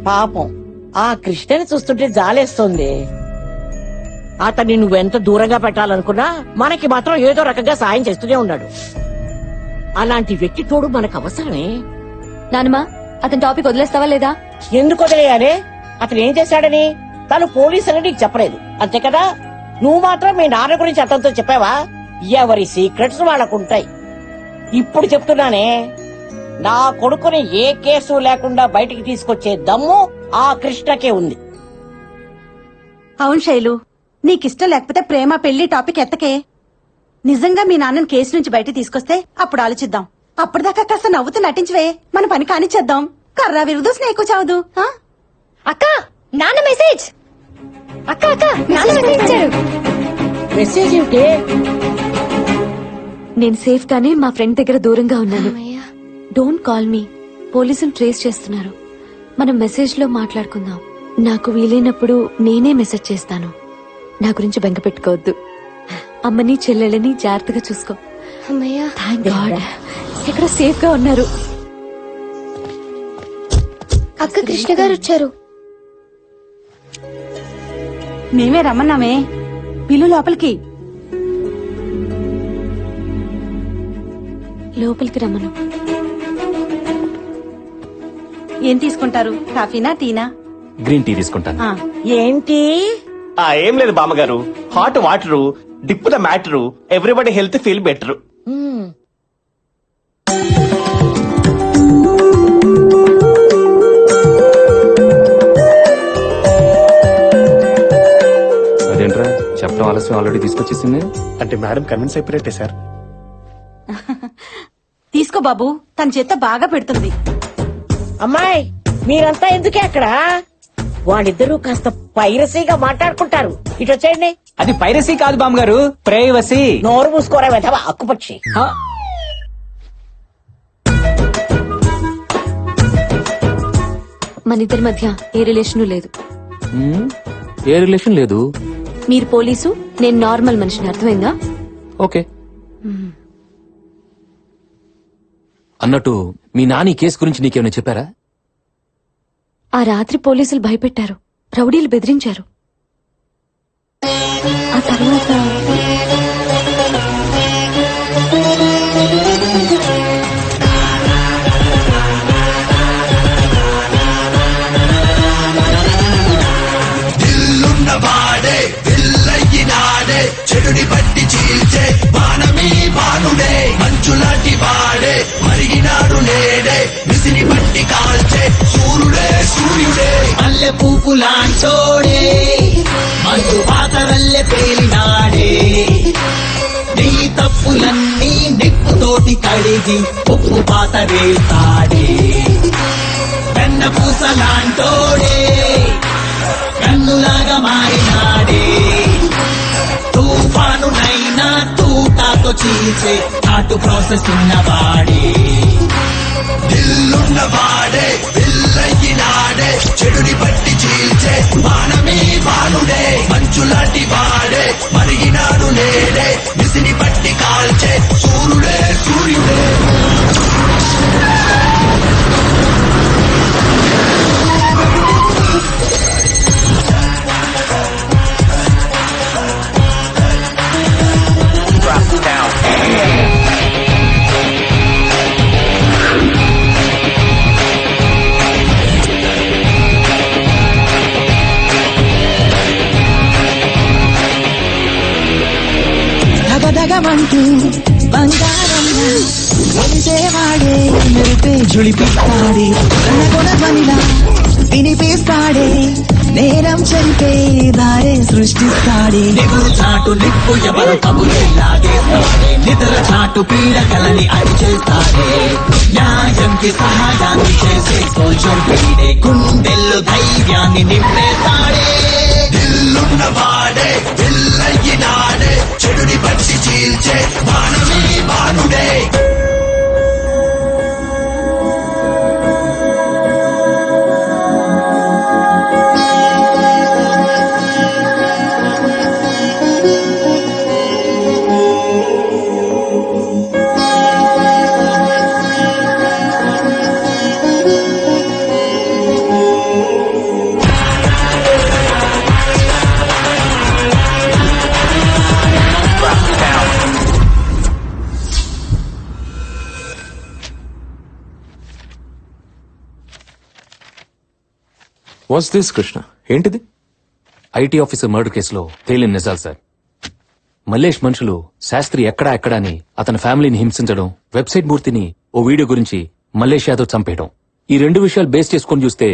పాపం ఆ కృష్ణని చూస్తుంటే జాలేస్తుంది. అతన్ని నువ్వెంత దూరంగా పెట్టాలనుకున్నా మనకి మాత్రం ఏదో రకంగా సాయం చేస్తూనే ఉన్నాడు. అలాంటి వ్యక్తి తోడు మనకు అవసరమే. నానమ్మా, అతని టాపిక్ వదిలేస్తావా లేదా? ఎందుకు వదిలేయాలి? అతను ఏం చేశాడని తను పోలీసులని నీకు చెప్పలేదు అంతే కదా? నువ్వు మాత్రం మీ నాన్న గురించి అతనితో చెప్పావా? ఎవరి సీక్రెట్స్ వాళ్ళకుంటాయి. ఇప్పుడు చెప్తున్నానే, నా కొడుకుని ఏ కేసు లేకుండా బయటికి తీసుకొచ్చే దమ్ము ఆ కృష్ణకే ఉంది. అవును శైలు, నీకిష్టం లేకపోతే ప్రేమ పెళ్లి టాపిక్ ఎత్తకే. నిజంగా మీ నాన్నని కేసు నుంచి బయట తీసుకొస్తే అప్పుడు ఆలోచిద్దాం. అప్పటిదాకా కాస్త నవ్వుతూ నటించవే, మన పని కానిచ్చేద్దాం. కర్రా విరుదు స్నేహకు చావదు. అక్క, నాన్న మెసేజ్. అక్క అక్క, నాన్న మెసేజ్ ఇచ్చాడు. మెసేజ్ ఏమిటి? నేను సేఫ్ గానే మా ఫ్రెండ్ దగ్గర దూరంగా ఉన్నాను. డోంట్ కాల్ మీ, పోలీసులు ట్రేస్ చేస్తున్నారు. మనం మెసేజ్ లో మాట్లాడుకుందాం. నాకు వీలైనప్పుడు నేనే మెసేజ్ చేస్తాను. నా గురించి బెంగ పెట్టుకోవద్దు. అమ్మని చెల్లెళ్ళని జాగ్రత్తగా చూసుకో. థాంక్ గాడ్, ఇక్కడ సేఫ్ గా ఉన్నారు. అక్క, కృష్ణ గారు వచ్చారు. మేమే రమ్మన్నామే, పిల్లు లోపలికి. లోపలికి రమ్మను. ఏం తీసుకుంటారు, కాఫీనా టీనా? గ్రీన్ టీ తీసుకుంటాను. ఏంటి? ఏం లేదు బామ్మగారు, hot water dip the matter, everybody health feel better. అదేంట్రా చెప్పడం ఆలస్యం, ఆల్రెడీ తీసుకొచ్చేసింది. అంటే మేడం కన్విన్స్ అయిపోయినట్టే సార్. తీసుకో బాబు, తన చేత బాగా పెడుతుంది. అమ్మాయి, మీరంతా ఎందుకే అక్కడ? వాళ్ళిద్దరూ కాస్త పైరసీగా మాట్లాడుకుంటారు. ఇటు వచ్చేయండి. అది పైరసీ కాదు బామ్మగారు, ప్రైవసీ. నోరు మూసుకోరా వెధవ అక్కుపక్షి. మన ఇద్దరి మధ్య ఏ రిలేషన్ లేదు. ఏ రిలేషన్ లేదు. మీరు పోలీసు, నేను నార్మల్ మనిషిని, అర్థమైందా? ఓకే. అన్నట్టు మీ నాని కేసు గురించి నీకేమైనా చెప్పారా? ఆ రాత్రి పోలీసులు భయపెట్టారు, రౌడీలు బెదిరించారు. ఆ తర్వాత వాడే పిల్లయ్యినాడే, చెడుని బట్టి చీల్చే బాణమీ బాణుడే, మంచులాంటి వాడే మరిగినాడు నేడే, విసిని బట్టి కాల్చే సూర్యుడే సూర్యుడే, మల్లె పూపులాంటోడే మంచు పాతరల్లె పేలినాడే, నీ తప్పులన్నీ నిప్పుతోటి కడిగి ఉప్పు పాత వేస్తాడే, వెన్న పూసలాంటోడే కన్నులాగా మారినాడే, తుఫానునైనా తూటాతో చీల్చే నాటు ప్రాసెస్ ఉన్నవాడే, దిల్లున్నవాడే పిల్లయ్యినాడే, చెడుని బట్టి చీల్చే బాణమీ బాణుడే, మంచులాంటి వాడే మరిగినాడు నేడే, విసిని బట్టి కాల్చే సూర్యుడే సూర్యుడే. దగదగమంటూ బంగారంలా వెలిసేవాడే, మెరుపే జుళిపిస్తాడే, రణగుణ ధ్వనిలా వినిపిస్తాడే, నేరం చంపే దారే సృష్టిస్తాడే, నిగురు చాటు నిప్పు ఎవరు కబురేలాగేస్తాడే, నిద్ర చాటు పీడకలని అరిచేస్తాడే, న్యాయంకి సహాయాన్ని చేసే సోల్జర్ పీడే, గుండెల్లో ధైర్యాన్ని నింపేస్తాడే, దిల్లున్నవాడే పిల్లయ్యినాడే, చెడుని బట్టి చీల్చే బాణమీ బాణుడే. What's this Krishna? ఏంటిది? ఐటీ ఆఫీసర్ మర్డర్ కేసులో తేలిన నిజాలు సార్. మల్లేష్ మనుషులు శాస్త్రి ఎక్కడా అని అతని ఫ్యామిలీని హింసించడం, వెబ్సైట్ మూర్తిని ఓ వీడియో గురించి మల్లేష్ యాదవ్ చంపేయడం, ఈ రెండు విషయాలు బేస్ చేసుకుని చూస్తే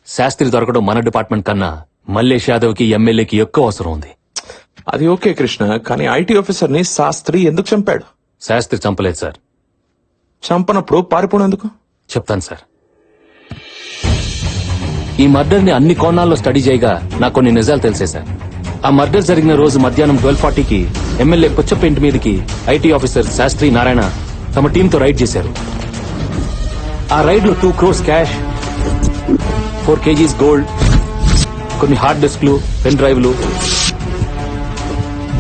శాస్త్రి దొరకడం మన డిపార్ట్మెంట్ కన్నా మల్లేష్ యాదవ్ కి ఎమ్మెల్యేకి ఎక్కువ అవసరం ఉంది. అది ఓకే కృష్ణ, కానీ ఐటీ ఆఫీసర్ ని శాస్త్రి ఎందుకు చంపాడు? శాస్త్రి చంపలేదు సార్. చంపనప్పుడు పారిపోవడం చెప్తాను సార్. ఈ మర్డర్ ని అన్ని కోణాల్లో స్టడీ చేయగా నాకు కొన్ని నిజాలు తెలిసే సార్. ఆ మర్డర్ జరిగిన రోజు మధ్యాహ్నం 12:40కి ఎమ్మెల్యే పుచ్చప్ప ఇంటి మీదకి ఐటీ ఆఫీసర్ శాస్త్రి నారాయణ తమ టీంతో రైడ్ చేశారు. ఆ రైడ్ లో 2 crores క్యాష్, 4 kgs గోల్డ్, కొన్ని హార్డ్ డిస్క్లు, పెన్ డ్రైవ్లు,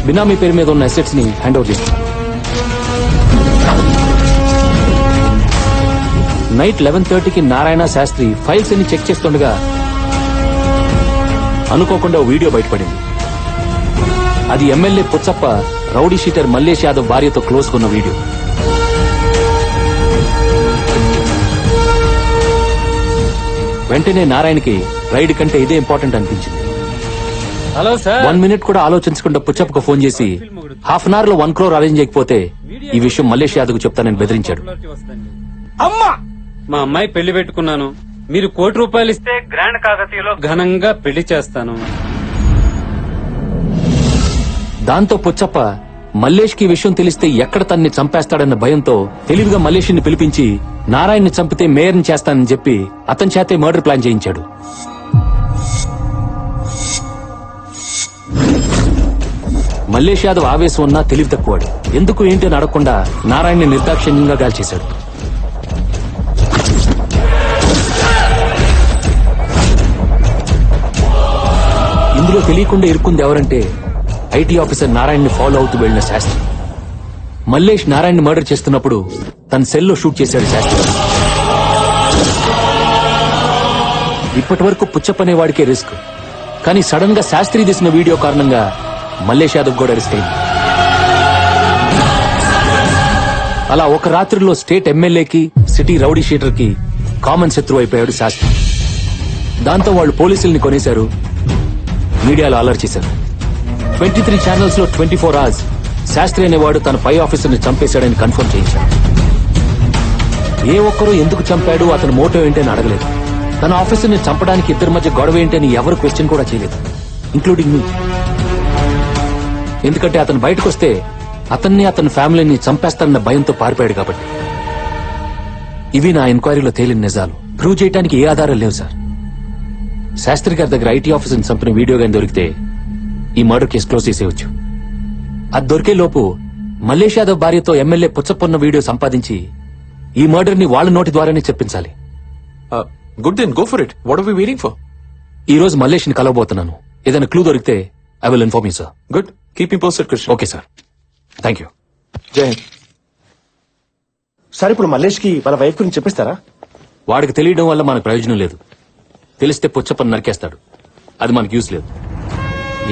బినామీ పేరు మీద ఉన్న అసెట్స్ ని హ్యాండ్ ఓవర్ చేశారు. నైట్ 11:30కి నారాయణ శాస్త్రి ఫైల్స్ అన్ని చెక్ చేస్తుండగా అనుకోకుండా ఓ వీడియో బయటపడింది. అది MLA Puchappa rowdy sheeter Mallesh Yadav భార్యతో క్లోజ్ కొన్న వీడియో. వెంటనే నారాయణకి రైడ్ కంటే ఇదే ఇంపార్టెంట్ అనిపించింది. Hello sir. 1 minute కూడా ఆలోచించకుండా పుచ్చప్పకు ఫోన్ చేసి హాఫ్ అన్ అవర్ లో 1 crore అరేంజ్ చేయకపోతే ఈ విషయం మల్లేష్ యాదవ్ కు చెప్తానని బెదిరించాడు. అమ్మా, మా అమ్మాయి పెళ్లి పెట్టుకున్నాను. మీరు ₹1 కోటి ఇస్తే గ్రాండ్ కాకతీయలో ఘనంగా పెళ్లి చేస్తాను. దాంతో పుచ్చప్ప మల్లేష్ కి విషయం తెలిస్తే ఎక్కడ తన్ని చంపేస్తాడన్న భయంతో తెలివిగా మల్లేష్ ని పిలిపించి నారాయణ్ని చంపితే మేయర్ని చేస్తానని చెప్పి అతని చేతే మర్డర్ ప్లాన్ చేయించాడు. మల్లేష్ యాదవ్ ఆవేశం ఉన్నా తెలివి తక్కువాడు. ఎందుకు ఏంటి అని అడగకుండా నారాయణ్ని నిర్దాక్షిణ్యంగా గాల్చేశాడు. ఇందులో తెలియకుండా ఇరుక్కుంది ఎవరంటే ఐటీ ఆఫీసర్ నారాయణ్ని ఫాలో అవుతూ వెళ్లిన శాస్త్రి. మల్లేష్ నారాయణ్ని మర్డర్ చేస్తున్నప్పుడు తన సెల్లో షూట్ చేశాడు శాస్త్రి. ఇప్పటి వరకు పుచ్చప్పనేవాడికే రిస్క్, కానీ సడన్ గా శాస్త్రి తీసిన వీడియో కారణంగా మల్లేష్ యాదవ్ కూడా రిస్క్ అయింది. అలా ఒక రాత్రిలో స్టేట్ ఎమ్మెల్యేకి, సిటీ రౌడీ షీటర్ కి కామన్ శత్రువు అయిపోయాడు శాస్త్రి. దాంతో వాళ్ళు పోలీసుల్ని కొనేశారు, మీడియాలో అలర్ట్ చేశారు. 23 ఛానల్స్ లో 24 hours శాస్త్రి అనేవాడు తన పై ఆఫీసర్ ని చంపేశాడని కన్ఫర్మ్ చేయించాడు. ఏ ఒక్కరూ ఎందుకు చంపాడు, అతని మోటో ఏంటని అడగలేదు. తన ఆఫీసర్ ని చంపడానికి ఇద్దరి మధ్య గొడవ ఏంటని ఎవరు క్వశ్చన్ కూడా చేయలేదు, ఇంక్లూడింగ్ మీ. ఎందుకంటే అతను బయటకు వస్తే అతన్ని, అతని ఫ్యామిలీని చంపేస్తానన్న భయంతో పారిపోయాడు కాబట్టి. ఇవి నా ఎంక్వైరీలో తేలిన నిజాలు. ప్రూవ్ చేయడానికి ఏ ఆధారాలు లేవు సార్. శాస్త్రి గారి దగ్గర ఐటీ ఆఫీసర్ ని చంపిన వీడియో గాని దొరికితే ఈ మర్డర్ కేసు క్లోజ్ చేసేయచ్చు. అది దొరికే లోపు మల్లేష్ యాదవ్ భార్యతో ఎమ్మెల్యే పుచ్చప్పన్న వీడియో సంపాదించి ఈ మర్డర్ ని వాళ్ళ నోటి ద్వారానే చెప్పించాలి. Good then, go for it. What are we waiting for? ఈ రోజు మల్లేష్ ని కలవబోతున్నాను. ఏదైనా క్లూ దొరికితే I will inform you sir. Good, keep me posted Krishna. Okay sir, thank you. జై హింద్. సార్ ఇప్పుడు మల్లేష్ కి వాళ్ళ వైఫ్ గురించి చెప్పిస్తారా? వాడికి తెలియడం వల్ల మనకు ప్రయోజనం లేదు. తెలిస్తే పుచ్చప్పని నరికేస్తాడు, అది మనకు యూస్ లేదు.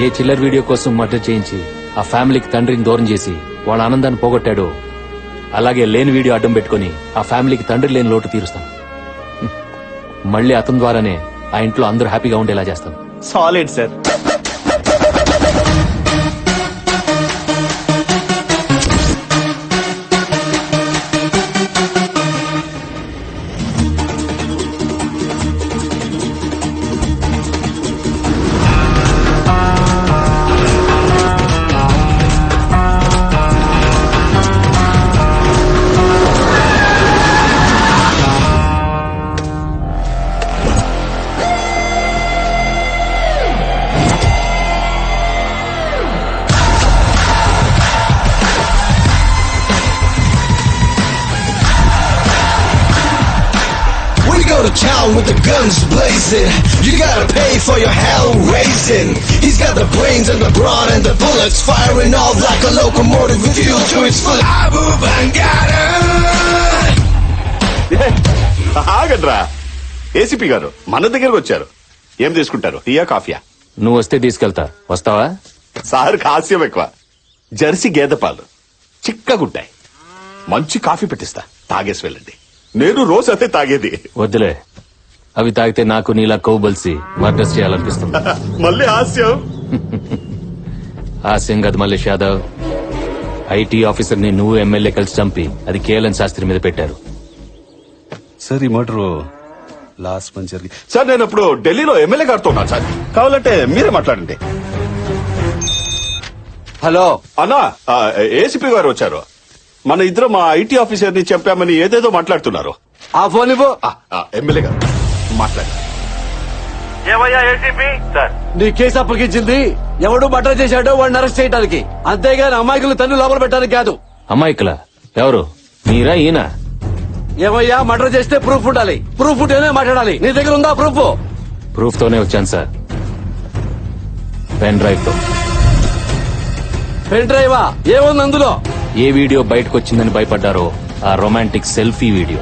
ఏ చిల్లర్ వీడియో కోసం మర్డర్ చేయించి ఆ ఫ్యామిలీకి తండ్రిని దూరం చేసి వాళ్ళ ఆనందాన్ని పోగొట్టాడో అలాగే లేని వీడియో అడ్డం పెట్టుకుని ఆ ఫ్యామిలీకి తండ్రి లేని లోటు తీరుస్తాను. మళ్ళీ అతని ద్వారానే ఆ ఇంట్లో అందరూ హ్యాపీగా ఉండేలా చేస్తాను. Solid sir. To town with the guns blazing, you gotta pay for your hell raising. He's got the brains and the brawn and the bullets firing off like a locomotive with fuel to its full. Abu Bangada. ఆగడ్రా, ACP గారు మన దగ్గరకు వచ్చారు. ఏం తీసుకుంటారు, టీయా కాఫీయా? నువ్వు వస్తే తీసుకెళ్తా. వస్తావా? సార్ హాస్యం ఎక్కువ. జెర్సీ గేదె పాలు చిక్కగుంటాయి. మంచి కాఫీ పెట్టిస్తా, తాగేసి వెళ్ళండి. నేను రోజు అదే తాగేది. వద్దులే, అవి తాగితే నాకు నీలా కౌబల్సి మర్డర్స్ చేయాలనిపిస్తుంది. మళ్ళీ హాస్యం. హాస్యం కాదు మల్లేష్ యాదవ్. ఐటీ ఆఫీసర్ ని నువ్వు ఎమ్మెల్యే కలిసి చంపి అది కేఎల్ఎన్ శాస్త్రి మీద పెట్టారు. సార్ ఈ మర్డర్ లాస్ట్ మంత్ జరిగింది. సార్ నేను ఇప్పుడు ఢిల్లీలో ఎమ్మెల్యే గారితో ఉన్నాను సార్. కావాలంటే మీరే మాట్లాడండి. హలో అన్నా, ఏసీపీ గారు వచ్చారు. మన ఇద్దరు మా ఐటీ ఆఫీసర్ ని చంపామని ఏదేదో మాట్లాడుతున్నారు. ఆ ఫోన్ ఇవ్వు. ఎమ్మెల్యే గారు మాట్లాడారు. ఏమయ్యా ఏసీపీ సార్? నీ కేసు అప్పగించింది ఎవడు మర్డర్ చేశాడో వాడిని అరెస్ట్ చేయడానికి, అంతేగాని అమాయకులు తన్ను లోపల పెట్టడానికి కాదు. అమ్మాయికుల ఎవరు? మీరా ఈయన? ఏమయ్యా, మర్డర్ చేస్తే ప్రూఫ్ ఉండాలి. ప్రూఫ్ ఉంటేనే మాట్లాడాలి. నీ దగ్గర ఉందా ప్రూఫ్? ప్రూఫ్ తోనే వచ్చాను సార్. పెన్ డ్రైవ్ తో. పెన్ డ్రైవా? ఏముంది అందులో? ఏ వీడియో బయటకు వచ్చిందని భయపడ్డారో ఆ romantic selfie video.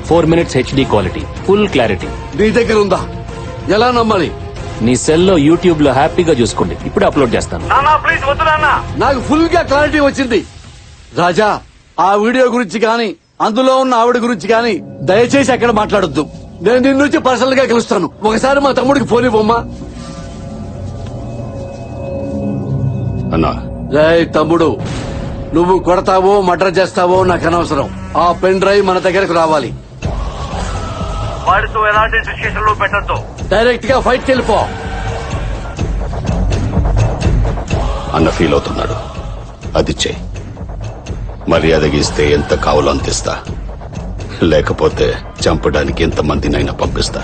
4 minutes HD quality, full clarity. నీ దగ్గర ఉందా? ఎలా నమ్మాలి? నీ సెల్లో యూట్యూబ్ లో హ్యాపీగా చూసుకోండి. ఇప్పుడు అప్లోడ్ చేస్తాను. ప్లీజ్ వద్దు నాన్న. నాకు ఫుల్ గా క్లారిటీ వచ్చింది. రాజా, ఆ వీడియో గురించి గాని అందులో ఉన్న ఆవిడ గురించి గాని దయచేసి అక్కడ మాట్లాడొద్దు. నేను నిన్ను నుంచి పర్సనల్ గా కలుస్తాను. ఒకసారి మా తమ్ముడికి ఫోన్ ఇవ్వమ్మా. అన్నా, రేయ్ తమ్ముడు, నువ్వు కొడతావో మర్డర్ చేస్తావో నాకు అనవసరం. ఆ పెన్ డ్రైవ్ మన దగ్గరకు రావాలి. వాడితో ఎలాంటి సిచ్యుయేషన్ లో పెట్టద్దు. డైరెక్ట్ గా ఫైట్ వెళ్ళిపో. అన్న ఫీల్ అవుతున్నాడు. అది చెయ్యి. మర్యాదగా ఇస్తే ఎంత కావాలో అంతిస్తా, లేకపోతే చంపడానికి ఎంత మందినైనా పంపిస్తా.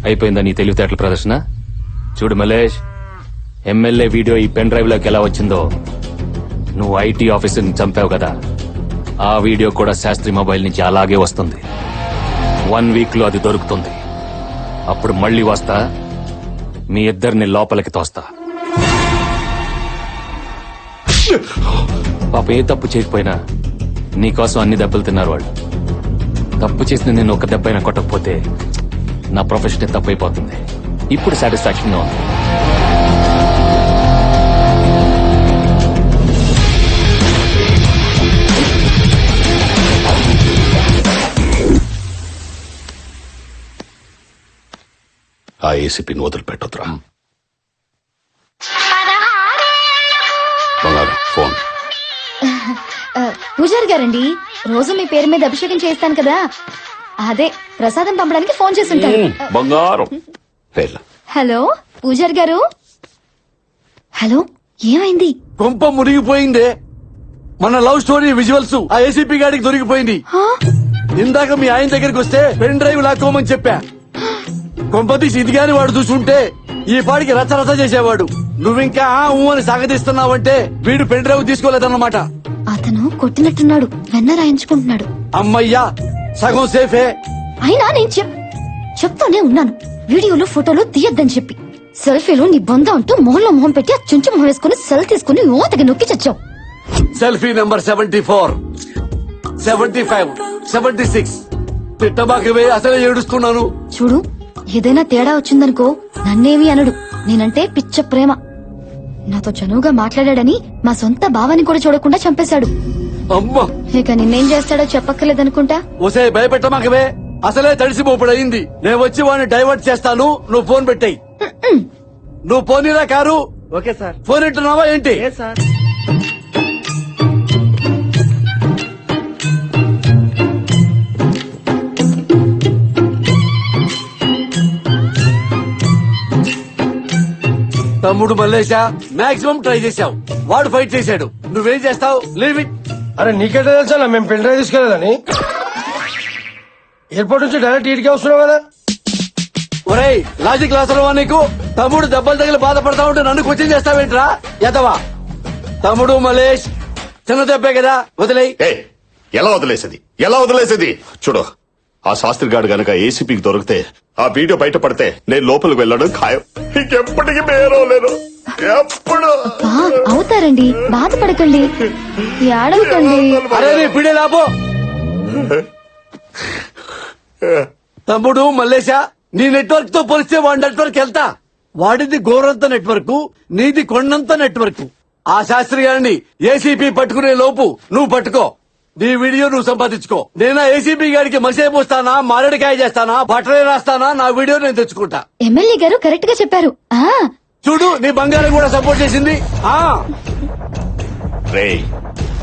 అయిపోయిందా నీ తెలివితేటల ప్రదర్శన? చూడు మలేష్, ఎమ్మెల్యే వీడియో ఈ పెన్ డ్రైవ్ లోకి ఎలా వచ్చిందో, నువ్వు ఐటీ ఆఫీసర్ ని చంపావు కదా, ఆ వీడియో కూడా శాస్త్రి మొబైల్ నుంచి అలాగే వస్తుంది. 1 week లో అది దొరుకుతుంది. అప్పుడు మళ్ళీ వస్తా, మీ ఇద్దరిని లోపలికి తోస్తా. పాప ఏ తప్పు చేయకపోయినా నీకోసం అన్ని దెబ్బలు తిన్నారు వాళ్ళు. తప్పు చేసిన నేను ఒక దెబ్బైనా కొట్టకపోతే నా ప్రొఫెషన్ తప్పైపోతుంది. ఇప్పుడు సాటిస్ఫాక్షన్ గా ఉంది. ఆ ఏసీపీని వదిలిపెట్టొద్దురా. బంగారం ఫోన్. పూజారి గారండి, రోజు మీ పేరు మీద అభిషేకం చేస్తాను కదా, అదే ప్రసాదం పంపడానికి ఫోన్ చేస్తుంటారు. బంగారం. వెళ్ళు. హలో పూజారి గారు. హలో, ఏమైంది? కొంప మునిగిపోయిందే. మన లవ్ స్టోరీ విజువల్స్ ఆ ఏసీపీ గాడికి దొరికిపోయింది. ఇందాక మీ ఆయన దగ్గరికి వస్తే పెన్ డ్రైవ్ లాక్కోమని చెప్పా. కొంపతీసి ఇదిగాని వాడు చూసుంటే ఈ పాడికి రచ్చ రచ్చ చేసేవాడు. నువ్వింకా అని సాగదీస్తున్నావంటే వీడు పెన్ డ్రైవ్ తీసుకోలేదన్నమాట. అతను కొట్టినట్టున్నాడు, వెన్న రాయించుకుంటున్నాడు. అమ్మయ్యా సగం సేఫే. అయినా నేను చెప్తానే ఉన్నాను వీడియోలు ఫోటోలు తీయద్దని చెప్పి. సెల్ఫీలు నీ బొంద అంటూ మొహంలో మొహం పెట్టి ఆ చుంచు మొహం వేసుకుని సెల్ తీసుకుని ఓతకి నొక్కి చచ్చావు. Selfie number 74, 75, 76. తిట్టబాకవే, అసలే ఏడుస్తున్నాను. చూడు ఏదైనా తేడా వచ్చిందనుకో నన్నేమి అనడు. నేనంటే పిచ్చ ప్రేమ. నాతో చనువుగా మాట్లాడాడని మా సొంత భావాన్ని కూడా చూడకుండా చంపేశాడు. అమ్మా ఇక నిన్నేం చేస్తాడో చెప్పక్కర్లేదనుకుంటా. ఒసే భయపెట్టమాకవే, అసలే తడిసిపోపుడయింది. నేను వచ్చి వాడిని డైవర్ట్ చేస్తాను, నువ్వు ఫోన్ పెట్టాయి. నువ్వు పోనీరా కారు. Okay sir. ఫోన్ ఇంటున్నావా ఏంటి? సార్. తమ్ముడు మల్లేశా మాక్సిమం ట్రై చేశావు, వాడు ఫైట్ చేశాడు. నువ్వేం చేస్తావు? Leave it. అరే నీకెట్లా తెలుసా మేము పెన్ డ్రైవ్ తీసుకెళ్ళదని? ఎయిర్పోర్ట్ నుంచి డైరెక్ట్ ఇటుకే వస్తున్నావు కదా. ఒరేయ్ లాజిక్ లాసరవా నీకు? తమ్ముడు దెబ్బలు తగిలి బాధపడతా ఉంటే నన్ను క్వశ్చన్ చేస్తావేంట్రా ఎదవా? తమ్ముడు మలేష్ చిన్న దెబ్బే కదా, వదిలేయ్. ఎలా వదిలేసేది చూడు. ఆ శాస్త్రి గారు గనక ఏసీపీకి దొరికితే, ఆ వీడియో బయటపడితే నేను లోపలికి వెళ్ళడం ఖాయం. ఇంకెప్పటికీ మేరోలేను. ఎప్పుడు అవుతారండి, బాధపడకండి, ఏడవకండి. అరే నీ పిడే లాభో. తమ్ముడు మల్లేశా నీ నెట్వర్క్ తో పోలిస్తే వాడి నెట్వర్క్ వెళ్తా. వాడిది గోరంత నెట్వర్క్, నీది కొండంత నెట్వర్క్. ఆ శాస్త్రి గారిని ఏసీపీ పట్టుకునే లోపు నువ్వు పట్టుకో. నీ వీడియో నువ్వు సంపాదించుకో. నేను ఏసీపీ గారికి మసే పోస్తానా, మారేడుకాయ చేస్తానా, బట్టలే రాస్తానా, నా వీడియో నేను తెచ్చుకుంటా. ఎమ్మెల్యే గారు కరెక్ట్ గా చెప్పారు. చూడు నీ బంగారం కూడా సపోర్ట్ చేసింది. రేయ్